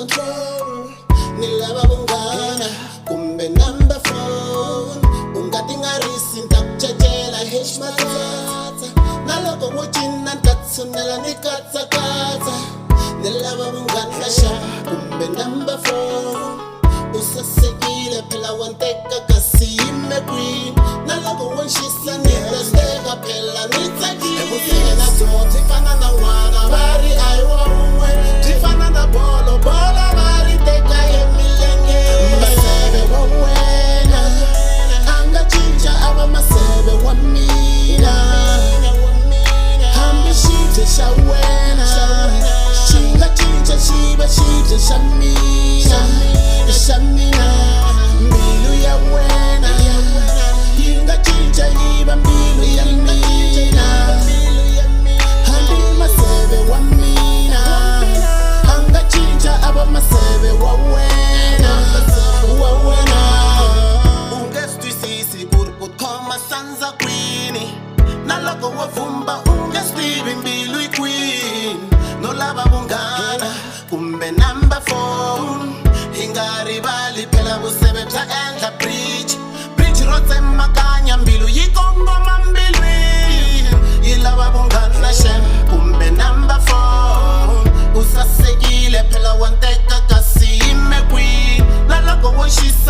control ni lava vunghana kumbe number phone u nga ti nga risi ni ta ku cacela hex matsatsa na loko wo cina ni ta tshunela ni katsakatsa ni lava vunghana xa kumbe number phone u sasekile phela wa nteka kasi yime kwini na loko wo nxisa ni ta steka phela ni tsakile evutlhela byo byi fana na n'wana va ri a hi wa un'we byi fana na bolo bolo va ri teka emilengeni maseve wa wena a nga cinca a va maseve wa mina hambi xibye xa wena xi nga cinca xi va xibye xa mina xa mina mbilu ya wena yi nga cinca yi va mbilu ya mina hambi maseve wa mina a nga cinca a va maseve wa wena u nge swi twisisi ku ri ku khoma sandza kwini na loko wo vhumba u nge swi tivi mbilu yi kwini no lava vunghana kumbe number phone hi nga rivali phela vuseve bya endla bridge ro tsemakanya mbilu yi kongoma mbilwini yi lava vunghana shem kumbe number phone u sasekile phela wa nteka kasi yime kwini na loko wo xisa